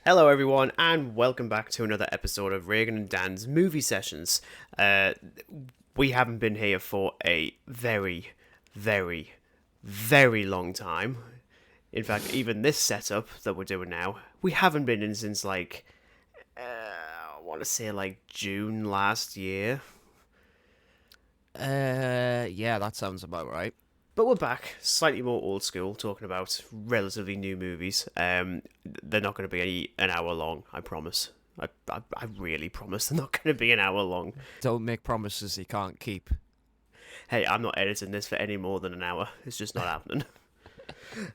Hello, everyone, and welcome back to another episode of Reagan and Dan's Movie Sessions. We haven't been here for a very, very, very long time. In fact, even this setup that we're doing now, we haven't been in since I want to say June last year. Yeah, that sounds about right. But we're back, slightly more old school, talking about relatively new movies. They're not going to be an hour long, I promise. I really promise they're not going to be an hour long. Don't make promises you can't keep. Hey, I'm not editing this for any more than an hour. It's just not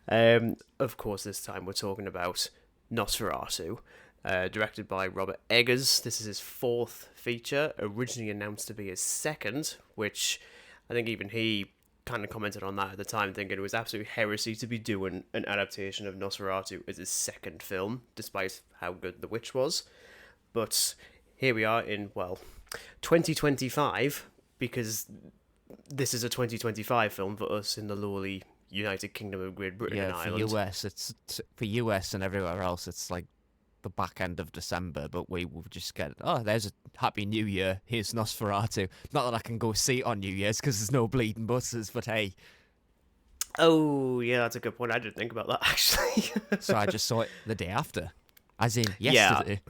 happening. Of course, this time we're talking about Nosferatu, directed by Robert Eggers. This is his fourth feature, originally announced to be his second, which I think even he kind of commented on that at the time, thinking it was absolute heresy to be doing an adaptation of Nosferatu as his second film, despite how good The Witch was. But here we are in, 2025, because this is a 2025 film for us in the lowly United Kingdom of Great Britain and Ireland. For US, for US and everywhere else, it's like the back end of December, but we will just get, there's a Happy New Year, here's Nosferatu. Not that I can go see it on New Year's because there's no bleeding buses, but hey. Oh, yeah, that's a good point. I didn't think about that, actually. So I just saw it the day after, as in yesterday.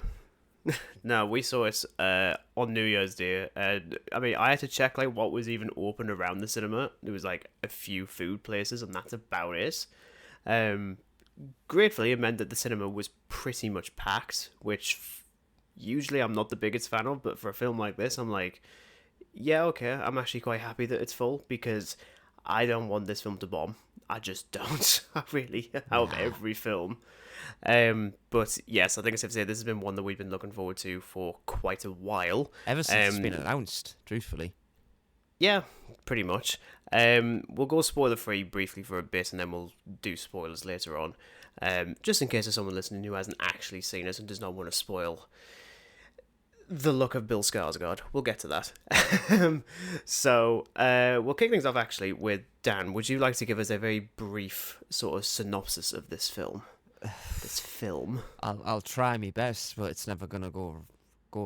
Yeah. No, we saw it on New Year's Day, and I mean, I had to check what was even open around the cinema. There was a few food places, and that's about it. Gratefully, it meant that the cinema was pretty much packed, which usually I'm not the biggest fan of, but for a film like this, I'm like, yeah, okay, I'm actually quite happy that it's full, because I don't want this film to bomb. I just don't. I really, out of every film. But yes, I think it's safe to say this has been one that we've been looking forward to for quite a while. Ever since it's been announced, truthfully. Yeah, pretty much. We'll go spoiler free briefly for a bit, and then we'll do spoilers later on. Just in case there's someone listening who hasn't actually seen it and does not want to spoil the look of Bill Skarsgård. We'll get to that. So we'll kick things off actually with Dan. Would you like to give us a very brief sort of synopsis of this film? I'll try my best, but it's never gonna go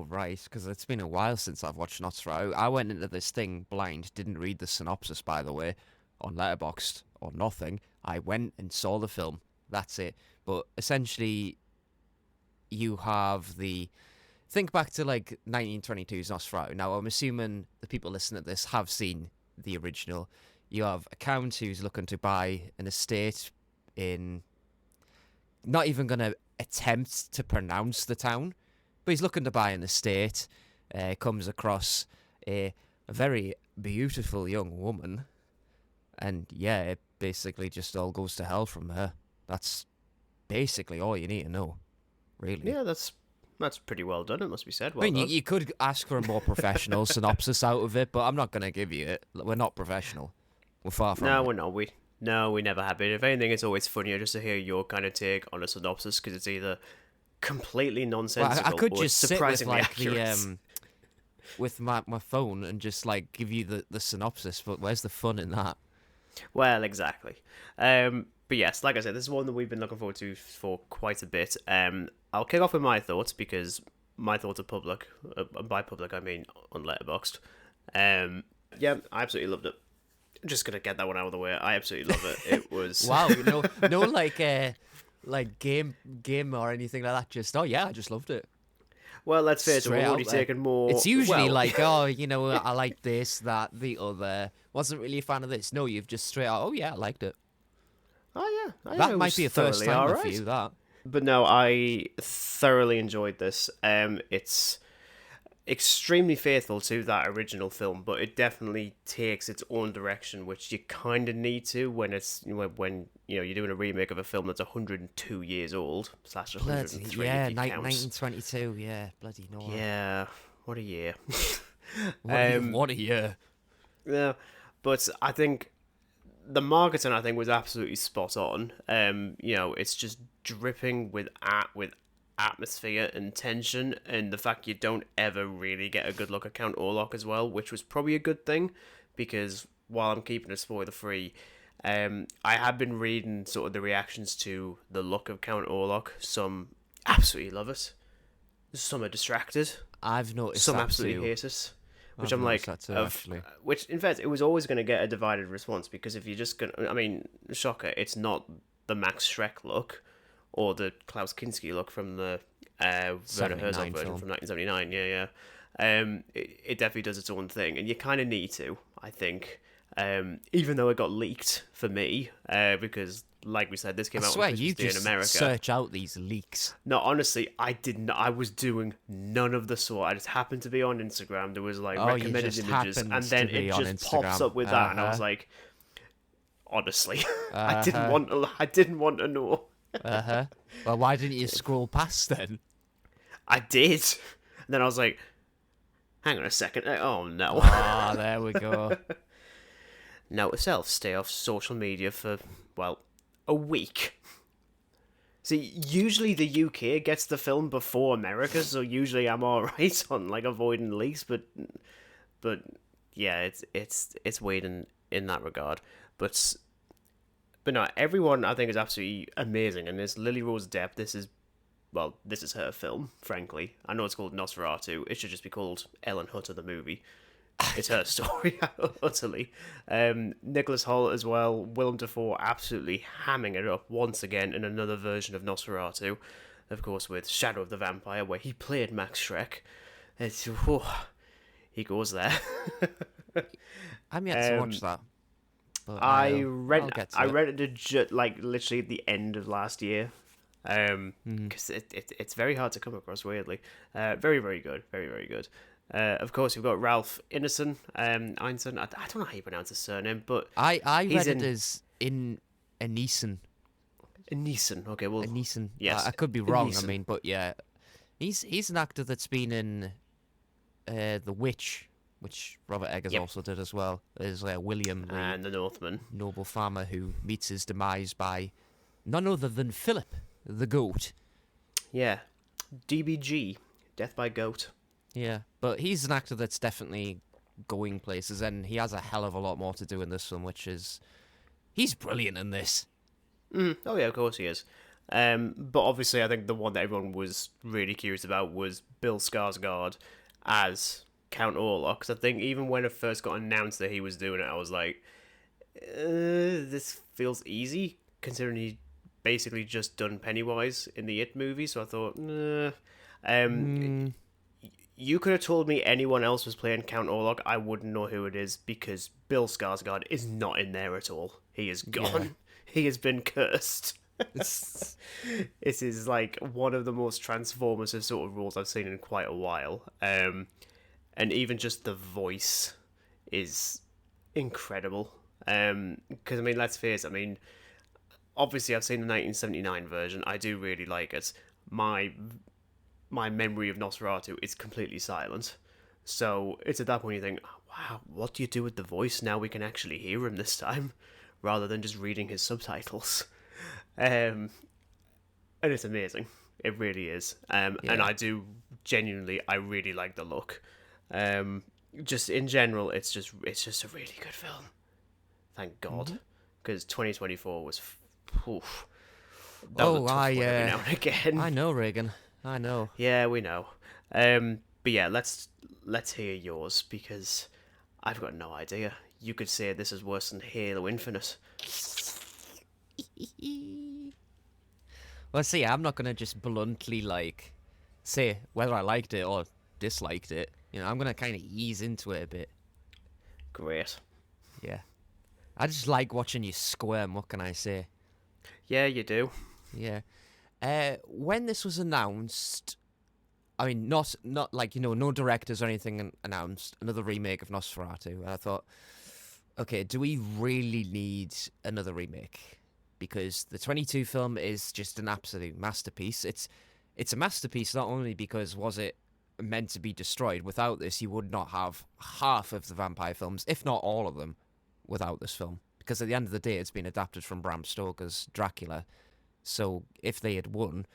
right because it's been a while since I've watched Nosferatu. I went into this thing blind, didn't read the synopsis by the way, on Letterboxd or nothing. I went and saw the film. That's it. But essentially, you have think back to 1922's Nosferatu. Now I'm assuming the people listening to this have seen the original. You have a count who's looking to buy an estate in. Not even going to attempt to pronounce the town, but he's looking to buy an estate. Comes across a very beautiful young woman, and yeah, it basically just all goes to hell from there. That's basically all you need to know, really. Yeah, that's pretty well done, it must be said. Well, I mean, you could ask for a more professional synopsis out of it, but I'm not going to give you it. We're not professional. We're far from it. We're not. We never have been. If anything, it's always funnier just to hear your kind of take on a synopsis, because it's either completely nonsensical I could or just sit surprisingly with accurate. With my phone and just give you the synopsis, but where's the fun in that? Well, exactly. But yes, like I said, this is one that we've been looking forward to for quite a bit. I'll kick off with my thoughts, because my thoughts are public. By public, I mean on Letterboxd. Yeah, I absolutely loved it. Just gonna get that one out of the way. I absolutely love it. It was wow, no, game or anything like that. Just I just loved it. Well, let's face it, we've already taken more. It's usually I like this, that, the other. Wasn't really a fan of this. No, you've just straight out. Oh yeah, I liked it. Oh yeah, that might be a first time for you. That, but no, I thoroughly enjoyed this. It's extremely faithful to that original film, but it definitely takes its own direction, which you kind of need to when when you're doing a remake of a film that's 102 years old / 103. Yeah, 1922. Yeah, bloody no. Yeah, what a year. What a year. Yeah, but I think the marketing was absolutely spot on. It's just dripping with atmosphere and tension, and the fact you don't ever really get a good look at Count Orlok as well, which was probably a good thing, because while I'm keeping it spoiler free, I have been reading sort of the reactions to the look of Count Orlok. Some absolutely love it. Some are distracted. I've noticed Some that absolutely too. hate it. Which I've I'm noticed like, that too, actually. which in fact it was always going to get a divided response because if you're just going, I mean, shocker, it's not the Max Schreck look or the Klaus Kinski look from the Werner Herzog 79 version film. from 1979. Yeah, yeah. It definitely does its own thing, and you kind of need to, I think. Even though it got leaked for me, because like we said, this I came out on swear, Christmas you Day in just America. search out these leaks. No, honestly, I didn't. I was doing none of the sort. I just happened to be on Instagram. There was like Oh, you recommended just images, happened and then to be it on just pops Instagram. up with that, and I was like, honestly, I didn't Uh-huh. want. I didn't want to know. Uh-huh. Well, why didn't you scroll past then? I did, and then I was like, hang on a second. Oh no. Ah, there we go. Note to self: stay off social media for well a week. See, usually the UK gets the film before America, so usually I'm all right on like avoiding leaks, but yeah, it's weird in that regard. But no, everyone I think is absolutely amazing, and this Lily Rose Depp. This is her film. Frankly, I know it's called Nosferatu. It should just be called Ellen Hutter the movie. It's her story, utterly. Nicholas Hoult as well. Willem Dafoe absolutely hamming it up once again in another version of Nosferatu, of course with Shadow of the Vampire, where he played Max Schreck. It's he goes there. I'm yet to watch that. But I I'll get to I it. rented it like literally at the end of last year. Because it's very hard to come across, weirdly. Very, very good. Very, very good. Of course, we've got Ralph Ineson, Einstein. I don't know how you pronounce his surname, but I he's read it as in Neeson. Neeson. Okay, well, Neeson. yes, I could be wrong. Neeson. I mean, but yeah, he's an actor that's been in The Witch, which Robert Eggers Yep. also did as well. There's William, the And the Northman. noble farmer who meets his demise by none other than Philip, the goat. Yeah, DBG, Death by Goat. Yeah, but he's an actor that's definitely going places, and he has a hell of a lot more to do in this one, which is he's brilliant in this. Oh yeah, of course he is. But obviously, I think the one that everyone was really curious about was Bill Skarsgård as Count Orlok. Because I think even when it first got announced that he was doing it, I was like, this feels easy, considering he basically just done Pennywise in the It movie. So I thought, nah. You could have told me anyone else was playing Count Orlok, I wouldn't know who it is because Bill Skarsgård is not in there at all. He is gone. Yeah. He has been cursed. This is like one of the most transformative sort of roles I've seen in quite a while. And even just the voice is incredible. Because I mean, let's face it. I mean, obviously I've seen the 1979 version. I do really like it. My memory of Nosferatu is completely silent. So it's at that point you think, wow, what do you do with the voice now we can actually hear him this time, rather than just reading his subtitles. And it's amazing. It really is. And I do genuinely, I really like the look. Just in general, it's just a really good film. Thank God, because 2024 was. Oof, that was a tough one every now and again. I know, Reagan. I know. Yeah, we know. But yeah, let's hear yours because I've got no idea. You could say this is worse than Halo Infinite. Well, see, I'm not gonna just bluntly say whether I liked it or disliked it. You know, I'm gonna kind of ease into it a bit. Great. Yeah, I just like watching you squirm. What can I say? Yeah, you do. Yeah. When this was announced, I mean, not like, no directors or anything announced, another remake of Nosferatu. And I thought, okay, do we really need another remake? Because the 22 film is just an absolute masterpiece. It's a masterpiece not only because was it meant to be destroyed. Without this, you would not have half of the vampire films, if not all of them, without this film. Because at the end of the day, it's been adapted from Bram Stoker's Dracula. So if they had won,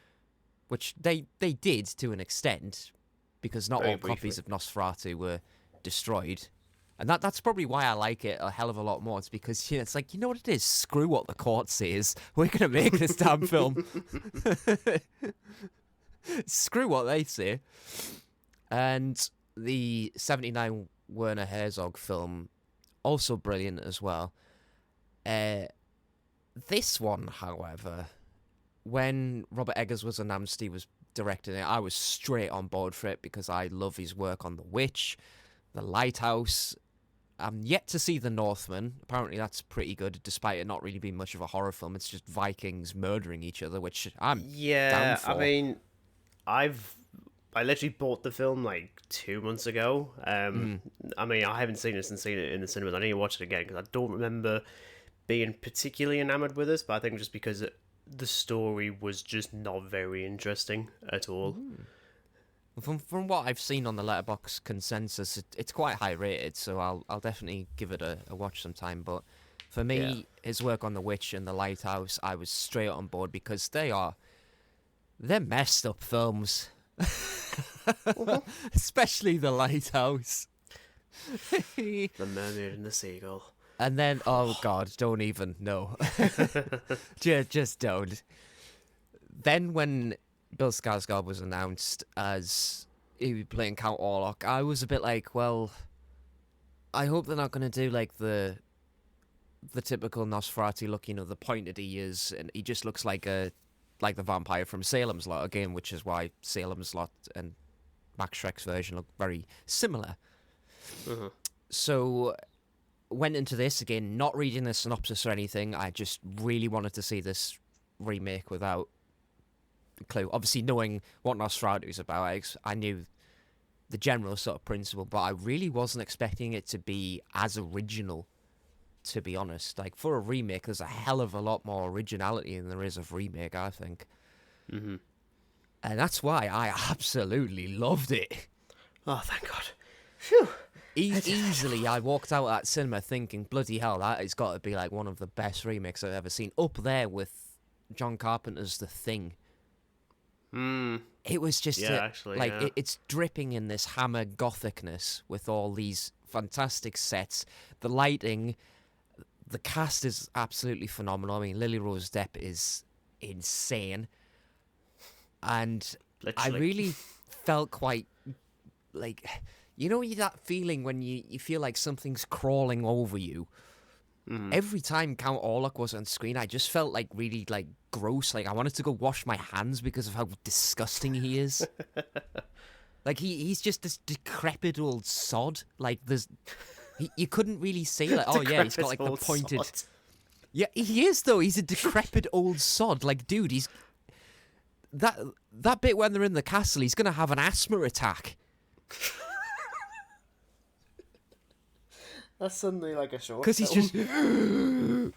which they did to an extent, because not Very all copies briefly. of Nosferatu were destroyed, and that's probably why I like it a hell of a lot more. It's because it's like, you know what it is? Screw what the court says. We're gonna make this damn film. Screw what they say. And the 79 Werner Herzog film, also brilliant as well. Uh, this one, however, when Robert Eggers was announced he was directing it, I was straight on board for it because I love his work on The Witch, The Lighthouse. I'm yet to see The Northman. Apparently that's pretty good, despite it not really being much of a horror film. It's just Vikings murdering each other, which I'm down Yeah, I for. mean, I literally bought the film like 2 months ago. I mean, I haven't seen it since seen it in the cinemas. I need to watch it again because I don't remember being particularly enamored with this, but I think just because the story was just not very interesting at all. From what I've seen on the Letterboxd consensus, it's quite high rated, so I'll definitely give it a watch sometime. But for Yeah. me, his work on The Witch and The Lighthouse, I was straight on board because they're messed up films, especially The Lighthouse. The Mermaid and the Seagull. And then, oh god, don't even no, just don't. Then when Bill Skarsgård was announced as he was playing Count Orlok, I was a bit like, well, I hope they're not going to do like the typical Nosferatu look, the pointed ears, and he just looks like the vampire from Salem's Lot again, which is why Salem's Lot and Max Schreck's version look very similar. Uh-huh. So went into this again, not reading the synopsis or anything. I just really wanted to see this remake without a clue. Obviously, knowing what Nosferatu is about, I knew the general sort of principle, but I really wasn't expecting it to be as original, to be honest. Like, for a remake, there's a hell of a lot more originality than there is of remake, I think. Mm-hmm. And that's why I absolutely loved it. Oh, thank God. Phew. Easily, I walked out of that cinema thinking, bloody hell, that has got to be like one of the best remakes I've ever seen. Up there with John Carpenter's The Thing. It was just it's dripping in this Hammer gothicness with all these fantastic sets. The lighting, the cast is absolutely phenomenal. I mean, Lily Rose Depp is insane. And Literally. I really felt quite like, that feeling when you feel like something's crawling over you. Every time Count Orlok was on screen, I just felt like really like gross. Like I wanted to go wash my hands because of how disgusting he is. Like he's just this decrepit old sod. Like you couldn't really say like, oh yeah, he's got like the pointed. Sod. Yeah, he is though. He's a decrepit old sod. Like, dude, he's that bit when they're in the castle, he's gonna have an asthma attack. That's suddenly like a short. Because he's just. I'm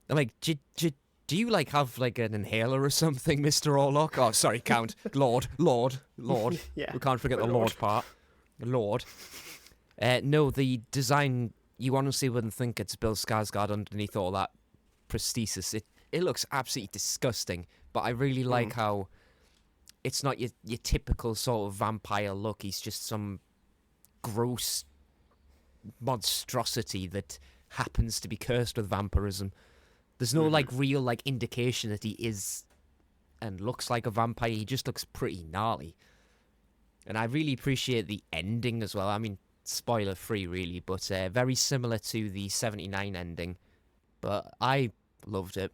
like, do you like have like an inhaler or something, Mr. Orlok? Oh, sorry, Count. Lord. Yeah. We can't forget My the Lord part. Lord. No, the design, you honestly wouldn't think it's Bill Skarsgård underneath all that prosthesis. It looks absolutely disgusting, but I really like how it's not your typical sort of vampire look. He's just some gross monstrosity that happens to be cursed with vampirism. There's no like real like indication that he is and looks like a vampire. He just looks pretty gnarly. And I really appreciate the ending as well. I mean, spoiler free really, but very similar to the 79 ending. But I loved it.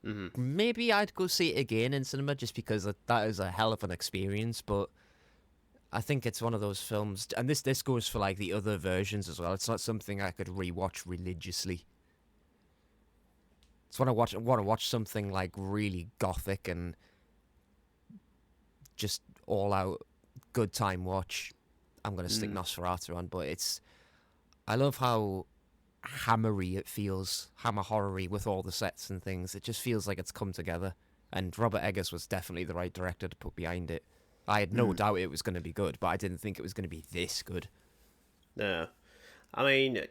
Maybe I'd go see it again in cinema just because that is a hell of an experience, but I think it's one of those films, and this goes for like the other versions as well. It's not something I could rewatch religiously. It's when I want to watch something like really gothic and just all out good time watch. I'm gonna stick Nosferatu on, but I love how hammery it feels, hammer horror-y with all the sets and things. It just feels like it's come together, and Robert Eggers was definitely the right director to put behind it. I had no doubt it was going to be good, but I didn't think it was going to be this good. No, I mean,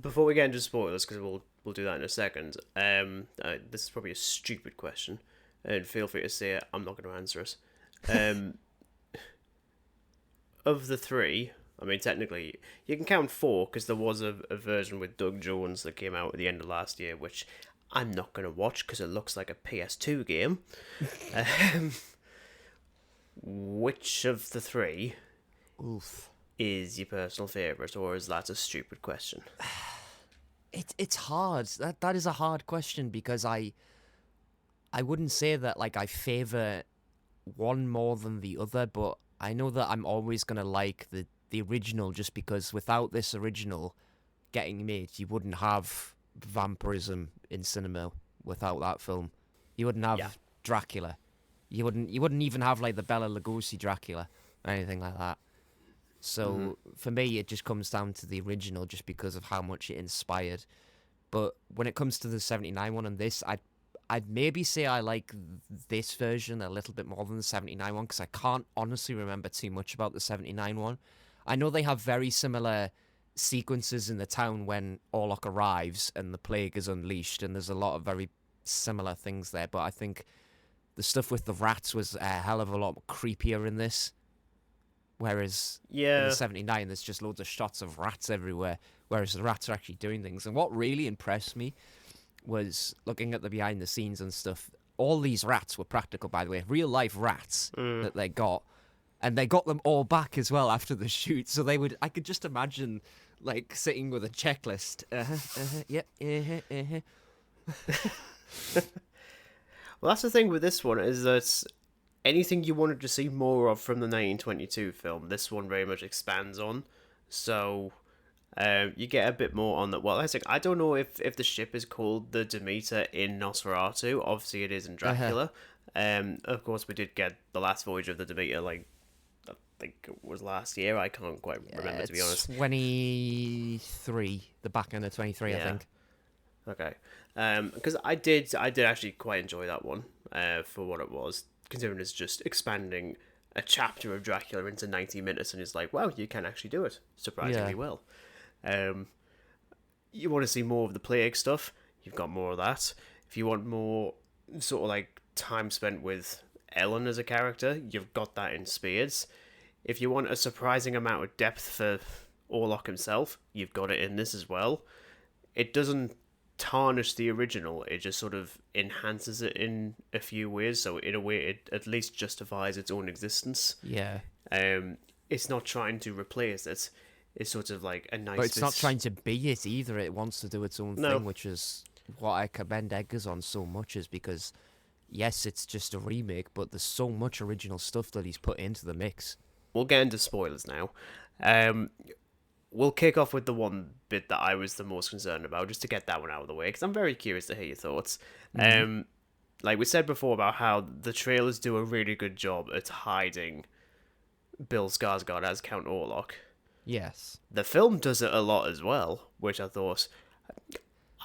before we get into spoilers, because we'll do that in a second. This is probably a stupid question, and feel free to say it. I'm not going to answer it. Of the three, I mean, technically, you can count four because there was a version with Doug Jones that came out at the end of last year, which I'm not going to watch because it looks like a PS2 game. um, which of the three Oof. is your personal favourite, or is that a stupid question? It's hard. That is a hard question because I wouldn't say that like I favor one more than the other, but I know that I'm always gonna like the original just because without this original getting made, you wouldn't have vampirism in cinema without that film. You wouldn't Yeah. have Dracula. You wouldn't even have like the Bela Lugosi Dracula or anything like that. Hmm. So for me, it just comes down to the original just because of how much it inspired. But when it comes to the 79 one and this, I'd maybe say I like this version a little bit more than the 79 one because I can't honestly remember too much about the 79 one. I know they have very similar sequences in the town when Orlok arrives and the plague is unleashed, and there's a lot of very similar things there, but I think the stuff with the rats was a hell of a lot creepier in this. Whereas in the Yeah. 79, there's just loads of shots of rats everywhere, whereas the rats are actually doing things. And what really impressed me was looking at the behind the scenes and stuff. All these rats were practical, by the way, real life rats Mm. that they got. And they got them all back as well after the shoot. So I could just imagine, like, sitting with a checklist. Yep, Well, that's the thing with this one is that anything you wanted to see more of from the 1922 film, this one very much expands on. So you get a bit more on that. Well, I don't know if the ship is called the Demeter in Nosferatu. Obviously, it is in Dracula. Of course, we did get the last voyage of the Demeter, like I think it was last year. I can't quite remember, to be it's honest. 23, the back end of 23, I Yeah. think. Okay. Because I did actually quite enjoy that one. For what it was, considering it's just expanding a chapter of Dracula into 90 minutes, and it's like, wow, you can actually do it surprisingly Yeah. well. Um, you want to see more of the plague stuff, you've got more of that. If you want more sort of like time spent with Ellen as a character, you've got that in spades. If you want a surprising amount of depth for Orlok himself, you've got it in this as well. It doesn't tarnish the original, it just sort of enhances it in a few ways, so in a way it at least justifies its own existence. Yeah. It's not trying to replace it. It's sort of like a nice But it's not trying to be it either. It wants to do its own No. thing, which is what I commend Eggers on so much, is because, yes, it's just a remake, but there's so much original stuff that he's put into the mix. We'll get into spoilers now. We'll kick off with the one bit that I was the most concerned about, just to get that one out of the way, because I'm very curious to hear your thoughts. Like we said before about how the trailers do a really good job at hiding Bill Skarsgård as Count Orlok. Yes. The film does it a lot as well, which I thought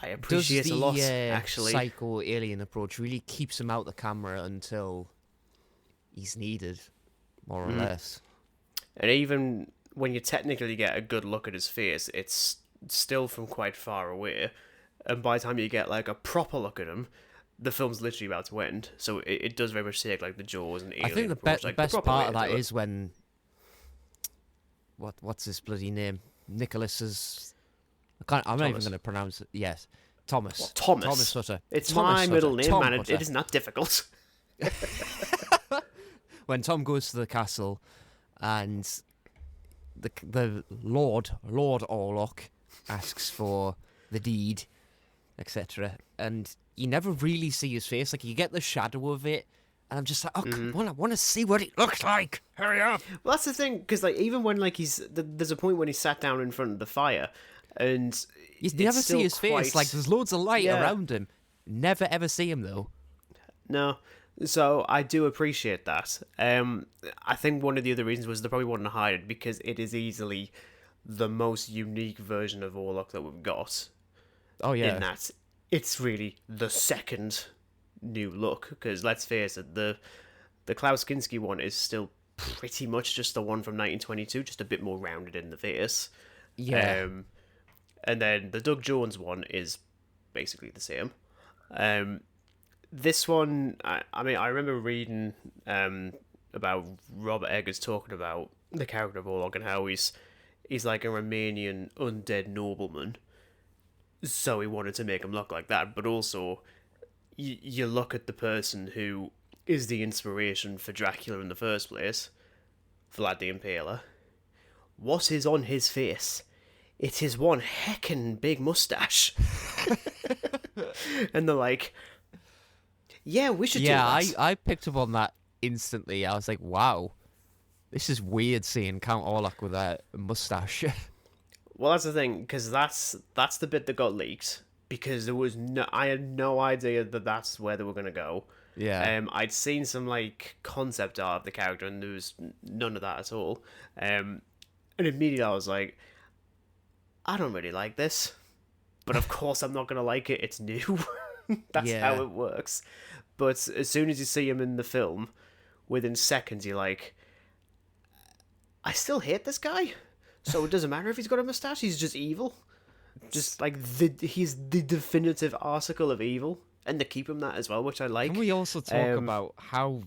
I appreciate Does a lot, the actually. psycho alien approach really keeps him out the camera until he's needed, more or less. And even when you technically get a good look at his face, it's still from quite far away. And by the time you get like a proper look at him, the film's literally about to end. So it does very much take like the Jaws and Alien I think the, approach, the like best proper way part of to that do it. is when what's his bloody name? Nicholas's. I'm not even Thomas. going to pronounce it. Yes, Thomas. What, Thomas? Thomas Hutter. It's Thomas my Hutter. middle name, Tom man. Hutter. It isn't that difficult. When Tom goes to the castle, and the Lord Orlok asks for the deed, etc., and you never really see his face. Like you get the shadow of it, and I'm just like, oh, come on, I want to see what it looks like. Hurry up! Well, that's the thing, because like even when like there's a point when he's sat down in front of the fire, and You it's never still see his face. quite- Like there's loads of light Yeah. around him. Never ever see him though. No. So I do appreciate that. I think one of the other reasons was they probably wanted to hide it because it is easily the most unique version of Orlok that we've got. Oh yeah. In that it's really the second new look. Because let's face it, the Klaus Kinski one is still pretty much just the one from 1922, just a bit more rounded in the face. Yeah. And then the Doug Jones one is basically the same. This one, I mean, I remember reading about Robert Eggers talking about the character of Orlok and how he's like a Romanian undead nobleman. so he wanted to make him look like that. But also, you look at the person who is the inspiration for Dracula in the first place, Vlad the Impaler. What is on his face? It is one heckin' big mustache. And they're like, yeah, we should do Yeah, that. I picked up on that instantly. I was like, wow, this is weird seeing Count Orlok with a mustache. Well, that's the thing, because that's the bit that got leaked. Because I had no idea that that's where they were gonna go. Yeah. I'd seen some like concept art of the character, and there was none of that at all. And immediately I was like, I don't really like this, but of course I'm not gonna like it. It's new. That's Yeah. how it works. But as soon as you see him in the film, within seconds you're like, I still hate this guy. So it doesn't matter if he's got a mustache. He's just evil. Just like he's the definitive article of evil, and they keep him that as well, which I like. Can we also talk about how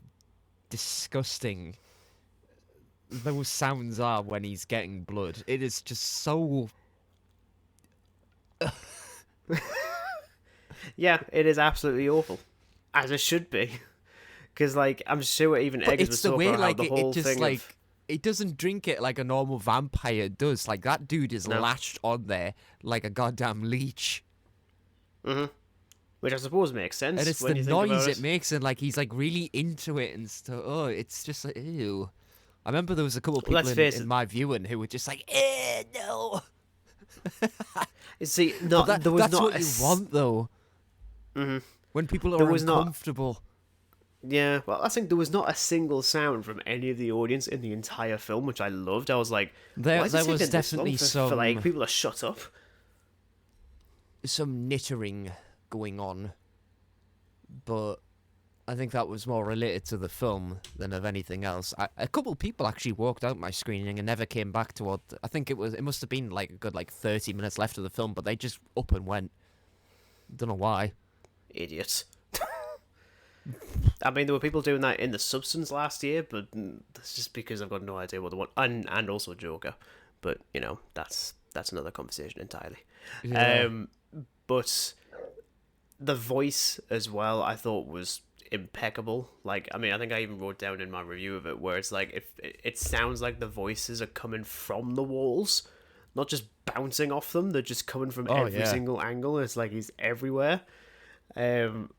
disgusting those sounds are when he's getting blood? It is just so. Yeah, it is absolutely awful, as it should be. Because like I'm sure even But Eggers it's was the talking way, about how like, the whole it just thing like. of It doesn't drink it like a normal vampire does. Like, that dude is No. latched on there like a goddamn leech. which I suppose makes sense. And it's when the you think noise about it makes, and like he's like really into it and stuff. Oh, it's just like, ew. I remember there was a couple of Well, people let's face in it. my viewing who were just like, no. You see, But there was that's not what a you s- want, though. When people There are was not- uncomfortable. Yeah, well, I think there was not a single sound from any of the audience in the entire film, which I loved. I was like, There why is it was taking this long definitely for like some people to shut up? knittering going on, but I think that was more related to the film than of anything else. A couple of people actually walked out my screening and never came back to what I think it must have been like a good 30 minutes left of the film, but they just up and went. Don't know why. Idiots. I mean, there were people doing that in The Substance last year, but that's just because I've got no idea what they want. And also Joker. But, that's another conversation entirely. Yeah. But the voice as well, I thought was impeccable. Like, I mean, I think I even wrote down in my review of it where it's like, if it sounds like the voices are coming from the walls, not just bouncing off them. They're just coming from every yeah. single angle. It's like he's everywhere. I'm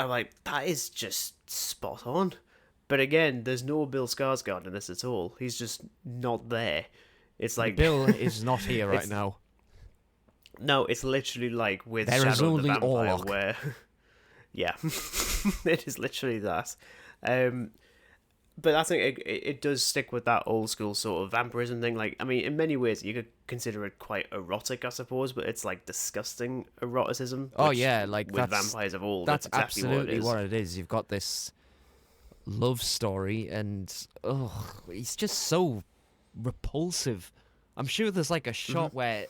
like, that is just spot on. But again, there's no Bill Skarsgård in this at all. He's just not there. It's like Bill is not here right It's- now. no, it's literally like with There is Shadow of the only Vampire, Orlok. where yeah, it is literally that. But I think it does stick with that old school sort of vampirism thing. Like, I mean, in many ways, you could consider it quite erotic, I suppose, but it's like disgusting eroticism. Oh which, yeah, like with that's vampires of all, that's exactly absolutely what it is. You've got this love story, and he's just so repulsive. I'm sure there's like a shot where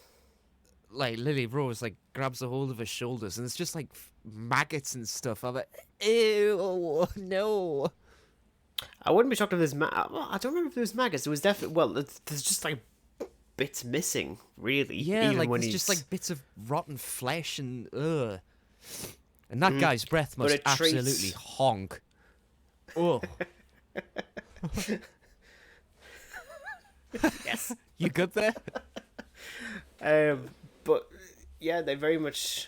like Lily Rose like grabs a hold of his shoulders, and it's just like maggots and stuff. I'm like, ew, no. I wouldn't be shocked if there's I don't remember if there was maggots. There was definitely there's just like bits missing, really. Yeah, even like when there's he's just like bits of rotten flesh and ugh. And that guy's breath But must it treats- absolutely honk. Oh, yes. you good there? But yeah, they very much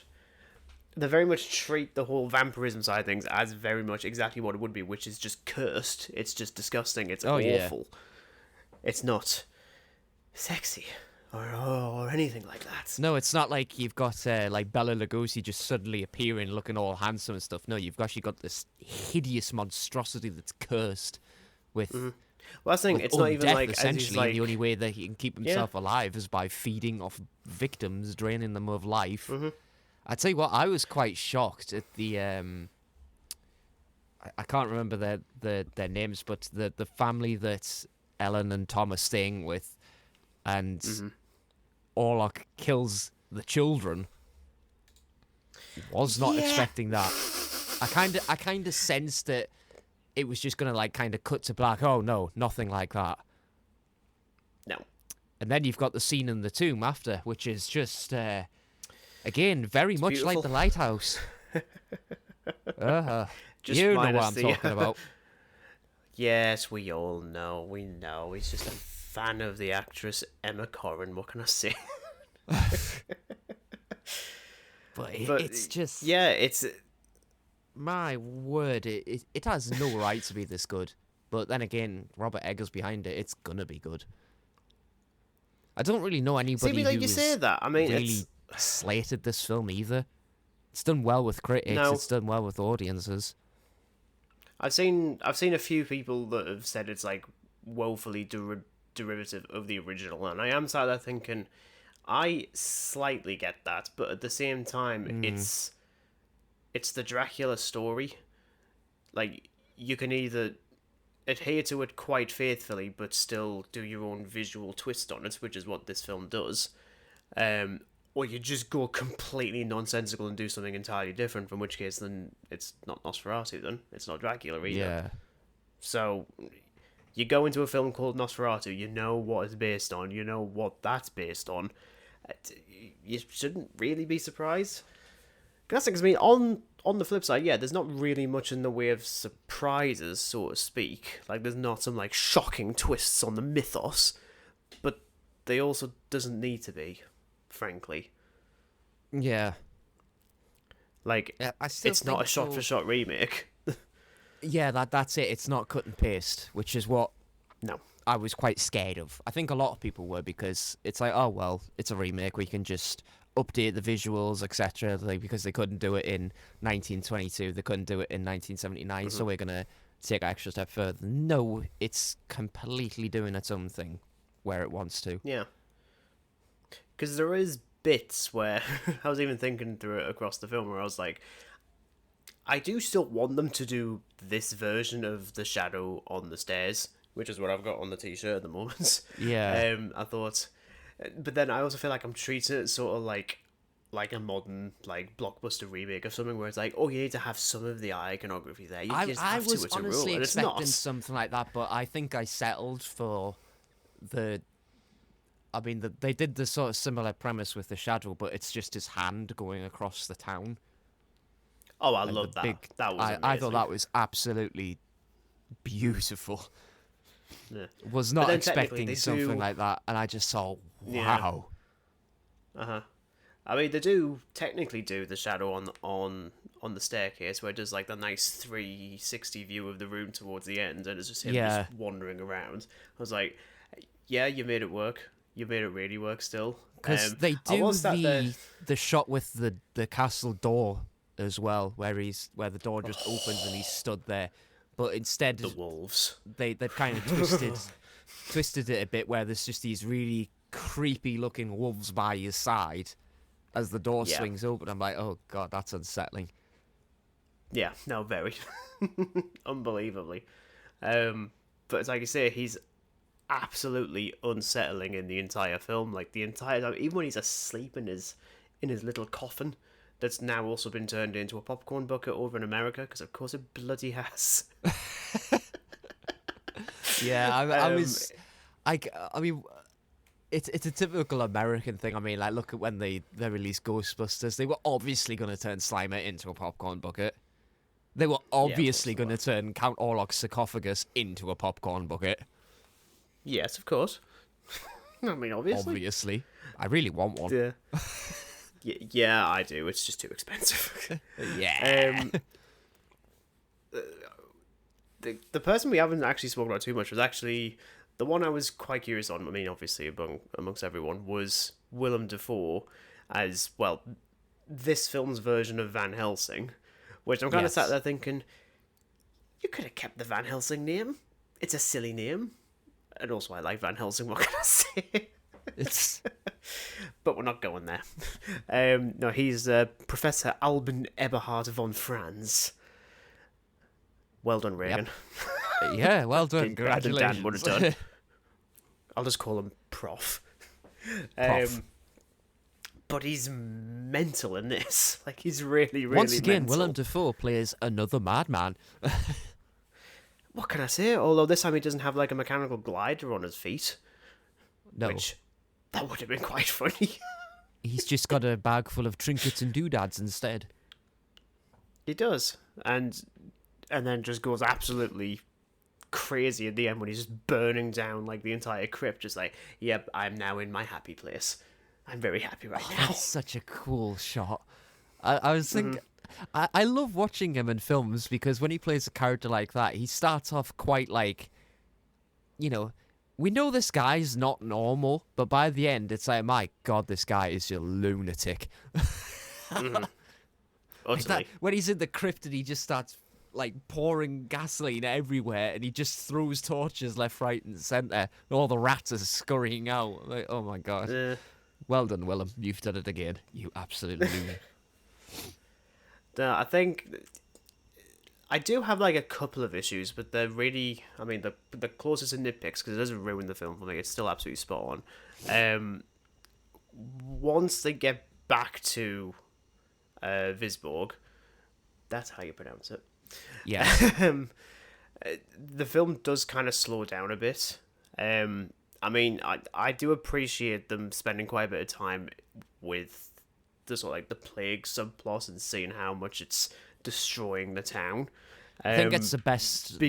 treat the whole vampirism side of things as very much exactly what it would be, which is just cursed. It's just disgusting. It's Oh, yeah. awful. It's not sexy or anything like that. No, it's not like you've got like Bela Lugosi just suddenly appearing, looking all handsome and stuff. No, you've actually got this hideous monstrosity that's cursed with. Well, that's the thing. with It's not even undeath, like as he's essentially, like and the only way that he can keep himself alive is by feeding off victims, draining them of life. I'd tell you what, I was quite shocked at the I can't remember their names, but the family that Ellen and Tom are staying with, and Orlok kills the children. Was not expecting that. I kind of sensed that it was just gonna like kind of cut to black. Oh no, nothing like that. no. And then you've got the scene in the tomb after, which is just Again, very It's much like beautiful. The Lighthouse. Uh, Just you know what minus I'm the. talking about. Yes, we all know. We know. He's just a fan of the actress Emma Corrin. What can I say? But But it's just, yeah, it's my word, it has no right to be this good. But then again, Robert Eggers behind it, it's gonna be good. I don't really know see me anybody like you say who's that. I mean, it's really slated this film either. It's done well with critics, no. it's done well with audiences. I've seen a few people that have said it's like woefully derivative of the original, and I am sat there thinking, I slightly get that, but at the same time, it's the Dracula story. Like you can either adhere to it quite faithfully, but still do your own visual twist on it, which is what this film does. Um, or you just go completely nonsensical and do something entirely different, from which case then it's not Nosferatu, then it's not Dracula either. Yeah. So you go into a film called Nosferatu, you know what it's based on, you know what that's based on. You shouldn't really be surprised. That's because I mean, on the flip side, yeah, there's not really much in the way of surprises, so to speak. Like, there's not some like shocking twists on the mythos, but they also doesn't need to be, frankly. Yeah. Like, I still it's not think a shot-for-shot remake. Yeah, that's it. It's not cut and paste, which is what No. I was quite scared of. I think a lot of people were because it's like, oh well, it's a remake. We can just update the visuals, etc. Like because they couldn't do it in 1922, they couldn't do it in 1979, so we're gonna take an extra step further. No, it's completely doing its own thing where it wants to. Yeah. Because there is bits where I was even thinking through it across the film where I was like, I do still want them to do this version of the shadow on the stairs, which is what I've got on the t-shirt at the moment. Yeah. I thought, but then I also feel like I'm treating it sort of like a modern like blockbuster remake of something where it's like, oh, you need to have some of the iconography there. You just I have was to. It's a honestly rule, and it's expecting not. something like that, but I think I settled for the. I mean, they did the sort of similar premise with the shadow, but it's just his hand going across the town. Oh, I And love that. big, That was amazing. I thought that was absolutely beautiful. Yeah. Was But not then technically expecting they something do- like that, and I just saw, Yeah. wow. I mean, they do technically do the shadow on the staircase, where it does like the nice 360 view of the room towards the end, and it's just him Yeah. just wandering around. I was like, yeah, you made it work. You made it really work. Still, Because they I do was sat there. the shot with the castle door as well, where the door just opens and he's stood there, but instead The wolves. they've kind of twisted it a bit, where there's just these really creepy looking wolves by his side as the door Yeah. swings open. I'm like, oh god, that's unsettling. Yeah, no, very unbelievably. But it's like you say, he's absolutely unsettling in the entire film. Like the entire time, even when he's asleep in his little coffin, that's now also been turned into a popcorn bucket over in America, because of course it bloody has. Yeah, I mean, it's a typical American thing. I mean, like, look at when they released Ghostbusters. They were obviously going to turn Slimer into a popcorn bucket. They were obviously going to turn Count Orlok's sarcophagus into a popcorn bucket. Yes, of course. I mean, obviously. Obviously. I really want one. Yeah. Yeah, I do. It's just too expensive. Yeah. The person we haven't actually spoken about too much was actually the one I was quite curious on. I mean, obviously amongst everyone was Willem Dafoe as well. This film's version of Van Helsing, which I'm kind of Yes. sat there thinking, you could have kept the Van Helsing name. It's a silly name, and also I like Van Helsing. What can I say? It's But we're not going there. No, he's Professor Alban Eberhard von Franz. Well done, Reagan. yeah, well done. Did better than Dan Congratulations. would have done. I'll just call him Prof. Prof. But he's mental in this. Like, he's really, really Once again, mental. Willem Dafoe plays another madman. What can I say? Although this time he doesn't have, like, a mechanical glider on his feet. No. Which, that would have been quite funny. He's just got a bag full of trinkets and doodads instead. He does, and then just goes absolutely crazy at the end when he's just burning down like the entire crypt. Just like, yep, I'm now in my happy place. I'm very happy right now. That's such a cool shot. I was thinking, I love watching him in films because when he plays a character like that, he starts off quite like, you know, we know this guy's not normal, but by the end, it's like, my God, this guy is a lunatic. Like that, Utterly. when he's in the crypt and he just starts like pouring gasoline everywhere and he just throws torches left, right, and centre, and all the rats are scurrying out. Like, oh my God. Well done, Willem. You've done it again. You absolute loon. I think I do have like a couple of issues, but they're really, I mean, the closest to nitpicks because it doesn't ruin the film for me. It's still absolutely spot on. Once they get back to Visborg, that's how you pronounce it. Yeah. The film does kind of slow down a bit. I mean, I do appreciate them spending quite a bit of time with the sort of like the plague subplot and seeing how much it's destroying the town. I think it's the best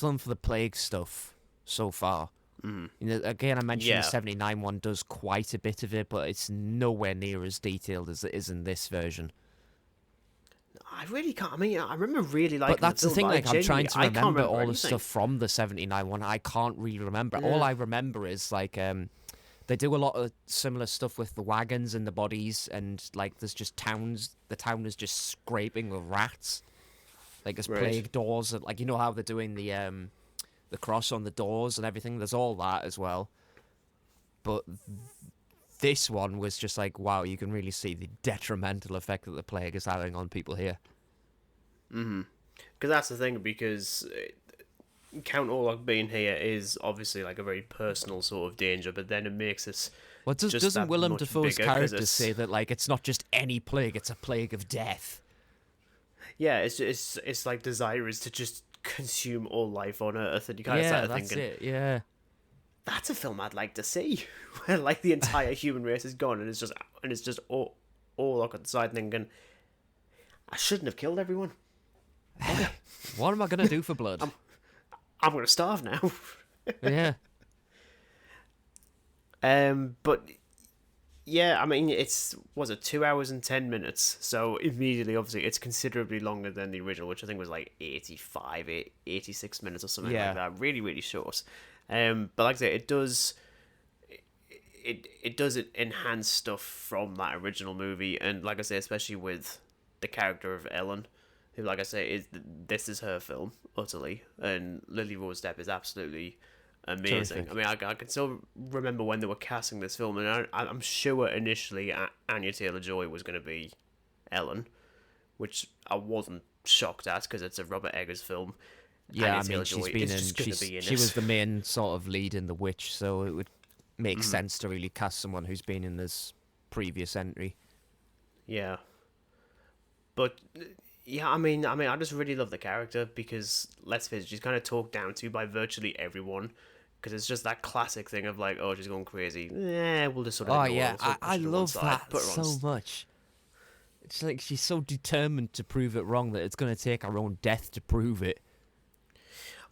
film for the plague stuff so far. You know, again, I mentioned the 79 one does quite a bit of it, but it's nowhere near as detailed as it is in this version. I really can't. I mean, I remember really liking but that's the film, thing. but Like, I'm trying to I can't remember all the anything. stuff from the 79 one. I can't really remember. All I remember is like they do a lot of similar stuff with the wagons and the bodies, and like there's just towns. The town is just scraping with rats. Like there's plague doors, and, like you know how they're doing the cross on the doors and everything. There's all that as well. But this one was just like, wow, you can really see the detrimental effect that the plague is having on people here. Because that's the thing, because Count Orlok being here is obviously like a very personal sort of danger, but then it makes us. Well, doesn't Willem Dafoe's character say that like it's not just any plague; it's a plague of death? Yeah, it's like desire is to just consume all life on Earth, and you kind of start thinking, it. Yeah, that's a film I'd like to see, where like the entire human race is gone, and it's just all Orlok on the side thinking, I shouldn't have killed everyone. What am I gonna do for blood? I'm gonna starve now. Yeah. But yeah, I mean, was it 2 hours and 10 minutes? So immediately, obviously, it's considerably longer than the original, which I think was like 86 minutes or something like that. Really, really short. But like I say, it does enhance stuff from that original movie, and like I say, especially with the character of Ellen, who, like I say, this is her film utterly, and Lily Rose Depp is absolutely amazing. Terrific. I mean, I can still remember when they were casting this film, and I'm sure initially Anya Taylor-Joy was going to be Ellen, which I wasn't shocked at because it's a Robert Eggers film. Yeah, Anya I mean, Taylor-Joy she was the main sort of lead in The Witch, so it would make sense to really cast someone who's been in this previous entry. Yeah. But yeah, I mean, I just really love the character because, let's face it, she's kind of talked down to by virtually everyone because it's just that classic thing of like, oh, she's going crazy. We'll just sort of. Oh yeah, I love that so much. It's like she's so determined to prove it wrong that it's going to take her own death to prove it.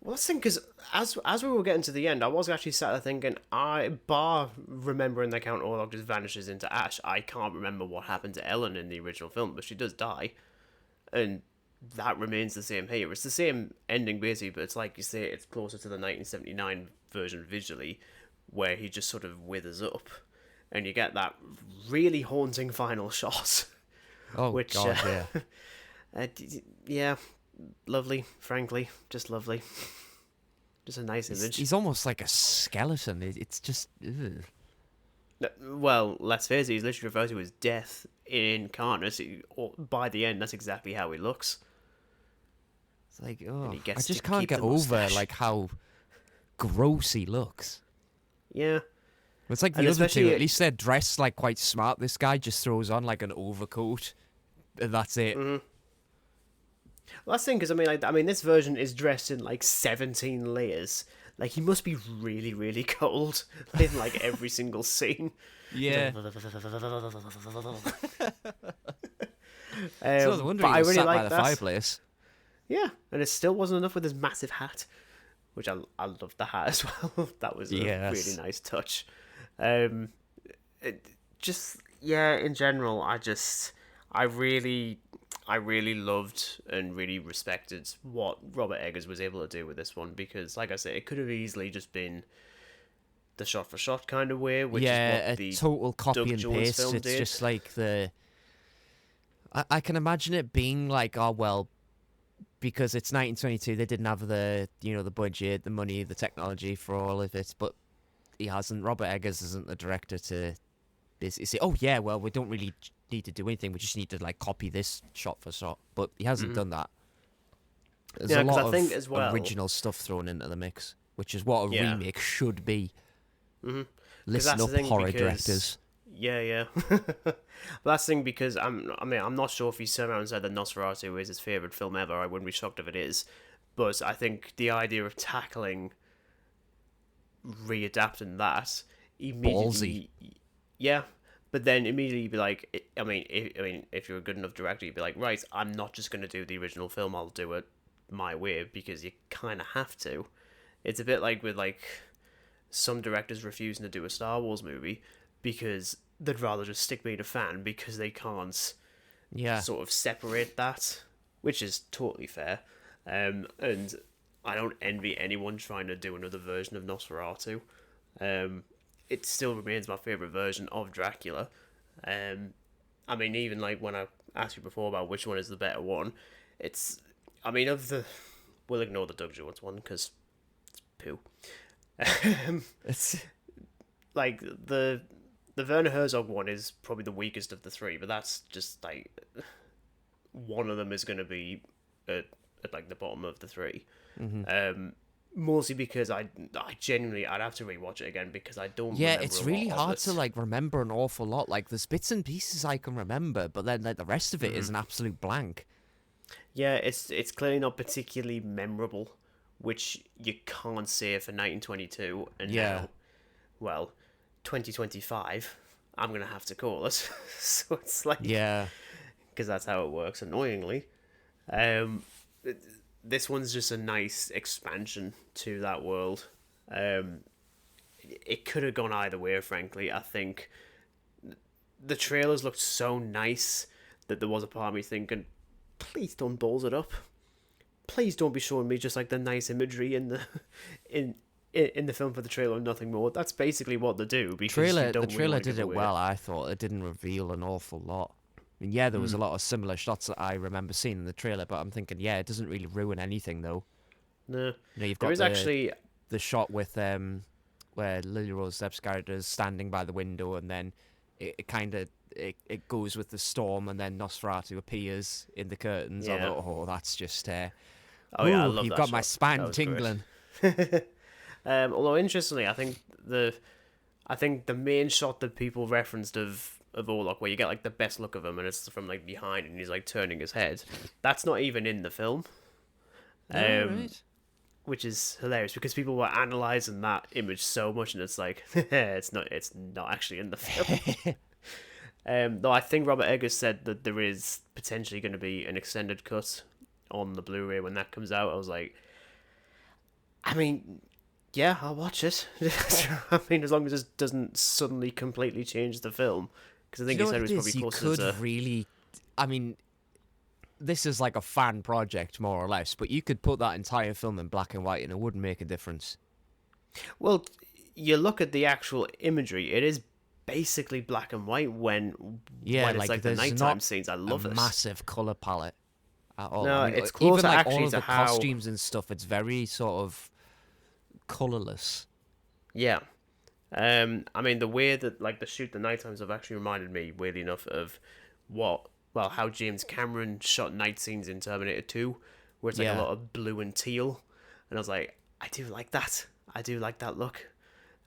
Well, that's the thing, because as we were getting to the end, I was actually sat there thinking, bar remembering that Count Orlok just vanishes into ash, I can't remember what happened to Ellen in the original film, but she does die. And that remains the same here. It's the same ending, basically, but it's like you say, it's closer to the 1979 version visually, where he just sort of withers up. And you get that really haunting final shot. Oh, which, God, yeah. Yeah, lovely, frankly. Just lovely. Just a nice image. He's almost like a skeleton. It's just... Ugh. Well, let's face it, he's literally referred to as death incarnate. By the end, that's exactly how he looks. It's like, oh, I just can't get over like how gross he looks. Yeah. It's like the other two, at least they're dressed like quite smart. This guy just throws on like an overcoat, and that's it. Mm-hmm. Well, that's the thing, because I mean, this version is dressed in like 17 layers. Like, he must be really, really cold in, like, every single scene. Yeah. It's no wonder But he I was really sat by like the that. fireplace. Yeah, and it still wasn't enough with his massive hat, which I loved the hat as well. That was a really Yes. nice touch. Um, just yeah, in general, I really I really loved and really respected what Robert Eggers was able to do with this one, because like I said, it could have easily just been the shot for shot kind of way, which is what Yeah, a the total copy Doug and Jones paste. film It's did. just like the. I can imagine it being like, oh well, because it's 1922, they didn't have the the budget, the money, the technology for all of it. But he hasn't. Robert Eggers isn't the director to basically say, oh yeah, well we don't really need to do anything. We just need to like copy this shot for shot. But he hasn't done that. There's Yeah, a because lot I think of as well, original stuff thrown into the mix, which is what a yeah, remake should be. because Listen that's the up, thing. horror Because directors. yeah, yeah, but that's the thing. Because I mean, I'm not sure if he's turned around and said that Nosferatu is his favorite film ever. I wouldn't be shocked if it is. But I think the idea of tackling readapting that Ballsy. immediately, yeah. But then immediately you'd be like, if you're a good enough director, you'd be like, right, I'm not just going to do the original film. I'll do it my way, because you kind of have to. It's a bit like with like some directors refusing to do a Star Wars movie because they'd rather just stick being a fan, because they can't Yeah. sort of separate that, which is totally fair. And I don't envy anyone trying to do another version of Nosferatu. It still remains my favorite version of Dracula. Um, I mean, even like when I asked you before about which one is the better one, it's, I mean, of the, we'll ignore the Doug Jones one because it's poo. It's Like the Werner Herzog one is probably the weakest of the three, but that's just like one of them is going to be at like the bottom of the three. Mostly because I genuinely I'd have to rewatch it again because I don't yeah, remember it's a really lot of hard it. to like remember an awful lot. Like there's bits and pieces I can remember, but then like the rest of it is an absolute blank. Yeah, it's clearly not particularly memorable, which you can't say for 1922 and Yeah. now, well, 2025. I'm gonna have to call it. So it's like, Yeah. because that's how it works. Annoyingly, um, this one's just a nice expansion to that world. Um, it could have gone either way, frankly. I think the trailers looked so nice that there was a part of me thinking, please don't balls it up. Please don't be showing me just like the nice imagery in the in the film for the trailer and nothing more. That's basically what they do, because you The don't really trailer want to did give it away. well, I thought. It didn't reveal an awful lot. I mean, yeah, there was a lot of similar shots that I remember seeing in the trailer, but I'm thinking, yeah, it doesn't really ruin anything though. No, You've there got is actually. the shot with where Lily Rose Depp's character is standing by the window, and then it kind of it goes with the storm, and then Nosferatu appears in the curtains. I Yeah. thought, oh, that's just Oh yeah, I ooh, love you've that got my shot. That spine was great. tingling. Although interestingly, I think the main shot that people referenced of Orlok, where you get like the best look of him, and it's from like behind, and he's like turning his head. That's not even in the film, All right. which is hilarious because people were analyzing that image so much, and it's like it's not actually in the film. Though I think Robert Eggers said that there is potentially going to be an extended cut on the Blu-ray when that comes out. I was like, I mean, yeah, I'll watch it. I mean, as long as it doesn't suddenly completely change the film, because I Do think you he know said what it it was probably is? You closer could to. really, I mean, this is like a fan project more or less, but you could put that entire film in black and white, and it wouldn't make a difference. Well, you look at the actual imagery; it is basically black and white Yeah, when it's like like the there's nighttime not scenes. I a love it. massive color palette at all. I No, mean, it's even closer like all actually of to the how. costumes and stuff, it's very sort of colorless. Yeah. I mean, the way that like the shoot the night times have actually reminded me, weirdly enough, of how James Cameron shot night scenes in Terminator 2, where it's like a Yeah, lot of blue and teal, and I was like, I do like that. I do like that look.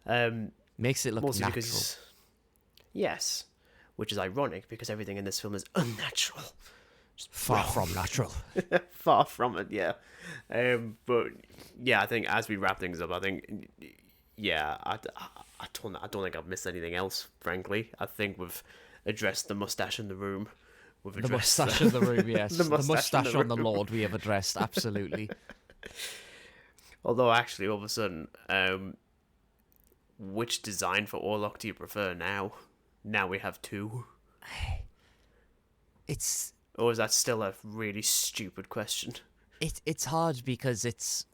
Um, makes it look Mostly natural. because yes, which is ironic because everything in this film is unnatural. just Far from natural. far from it. Yeah, but yeah, I think as we wrap things up, I think yeah, I don't think I've missed anything else. Frankly, I think we've addressed the mustache in the room. We've The addressed mustache in the room, the yes. The mustache in the mustache on the room. Lord we have addressed, absolutely. Although actually, all of a sudden, which design for Orlok do you prefer now? Now we have two. It's Or is that still a really stupid question? it's hard because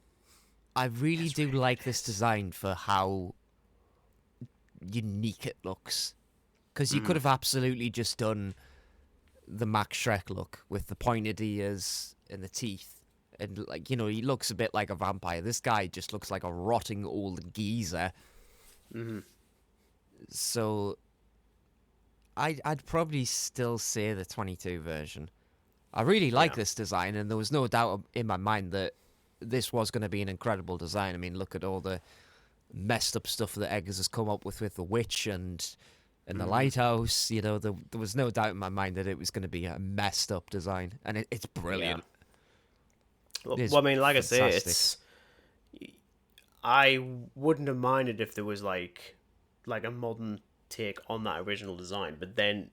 I really do like this design for how unique it looks. Because you could have absolutely just done the Max Shrek look with the pointed ears and the teeth. And, like, he looks a bit like a vampire. This guy just looks like a rotting old geezer. So, I'd probably still say the 22 version. I really like Yeah. this design, and there was no doubt in my mind that this was going to be an incredible design. I mean, look at all the messed up stuff that Eggers has come up with the witch and the lighthouse. There was no doubt in my mind that it was going to be a messed up design, and it's brilliant. Well, I mean, like I say, fantastic. I wouldn't have minded if there was like a modern take on that original design, but then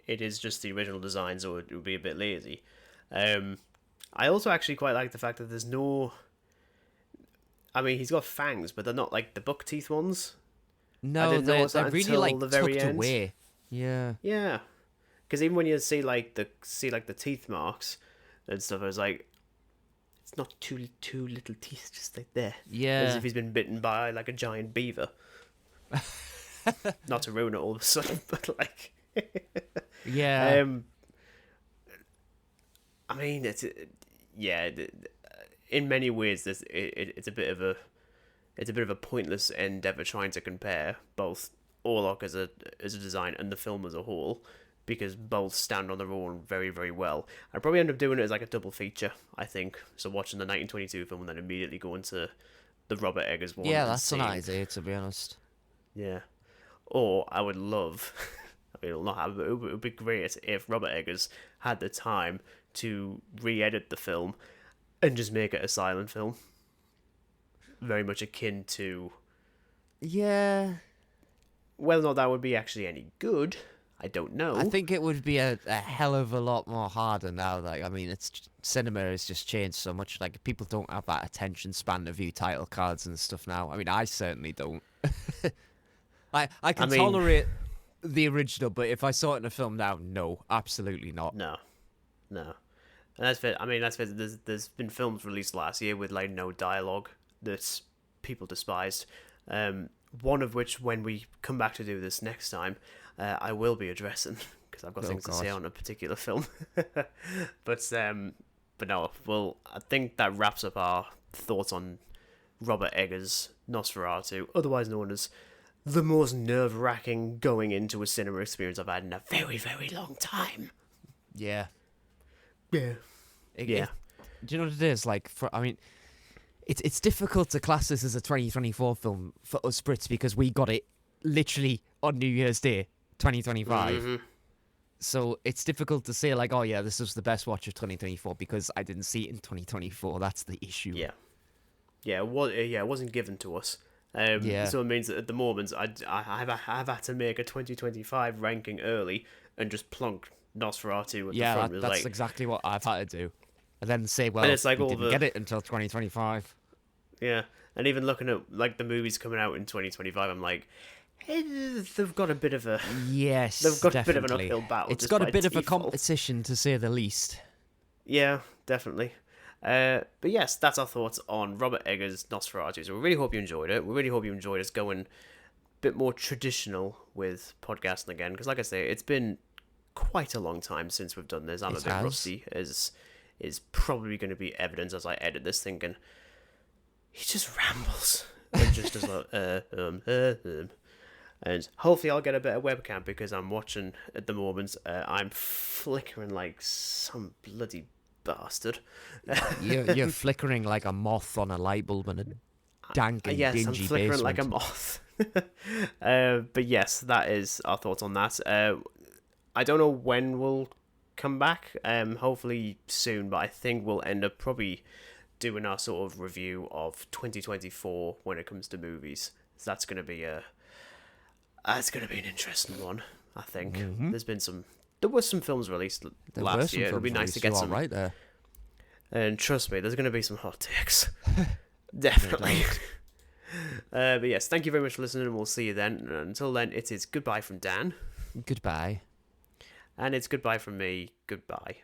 it is just the original design, so it would be a bit lazy. I also actually quite like the fact that there's no. I mean, he's got fangs, but they're not like the buck teeth ones. I No, didn't they're notice that really until like the very tucked end. away. Yeah. Yeah, because even when you see the teeth marks and stuff, I was like, it's not two little teeth just like there, as Yeah. if he's been bitten by like a giant beaver. Not to ruin it all of a sudden, but like, Yeah. I mean, yeah. In many ways, it's a bit of a pointless endeavor trying to compare both Orlok as a design and the film as a whole, because both stand on their own very, very well. I'd probably end up doing it as like a double feature, I think. So watching the 1922 film and then immediately going to the Robert Eggers one. Yeah, and that's an seeing, idea, to be honest. yeah. Or I would love, I mean, it'll not happen, but it would be great if Robert Eggers had the time to re-edit the film and just make it a silent film. Very much akin to Yeah. whether or not that would be actually any good. I don't know. I think it would be a hell of a lot more harder now. Like, I mean, cinema has just changed so much. Like, people don't have that attention span to view title cards and stuff now. I mean, I certainly don't. I can tolerate the original, but if I saw it in a film now, no, absolutely not. No. And that's fair. I mean, that's fair. There's been films released last year with like no dialogue that people despised. One of which, when we come back to do this next time, I will be addressing because I've got things to say on a particular film. but no. Well, I think that wraps up our thoughts on Robert Eggers' Nosferatu, otherwise known as the most nerve-wracking going into a cinema experience I've had in a very, very long time. Yeah. Yeah. Do you know what it is? Like, I mean, it's difficult to class this as a 2024 film for us Brits because we got it literally on New Year's Day, 2025. So it's difficult to say, like, oh yeah, this was the best watch of 2024 because I didn't see it in 2024. That's the issue. Yeah, it wasn't given to us. Yeah. So it means that at the moment I've had to make a 2025 ranking early and just plunk Nosferatu at the front. That's exactly what I've had to do. And then say, well, And it's like we all didn't get it until 2025. Yeah, and even looking at like the movies coming out in 2025, I'm like, they've got a bit of a Yes, they've got definitely. a bit of an uphill battle. It's just got by a bit of a default. competition, to say the least. Yeah, definitely. But yes, that's our thoughts on Robert Eggers' Nosferatu. So we really hope you enjoyed it. We really hope you enjoyed us going a bit more traditional with podcasting again, because like I say, it's been quite a long time since we've done this. I'm a bit rusty, as is probably going to be evident as I edit this, thinking he just rambles and just does like and hopefully I'll get a better webcam because I'm watching at the moment. I'm flickering like some bloody bastard. You're flickering like a moth on a light bulb in a dank and yes, dingy I'm flickering basement. like a moth. But yes, that is our thoughts on that. I don't know when we'll come back. Hopefully soon, but I think we'll end up probably doing our sort of review of 2024 when it comes to movies. So that's gonna be an interesting one. I think there was some films released There were last some year. It'll be films nice to released, get you're some. right there. And trust me, there's gonna be some hot takes. Definitely. But yes, thank you very much for listening, and we'll see you then. And until then, it is goodbye from Dan, Goodbye. and it's goodbye from me. Goodbye.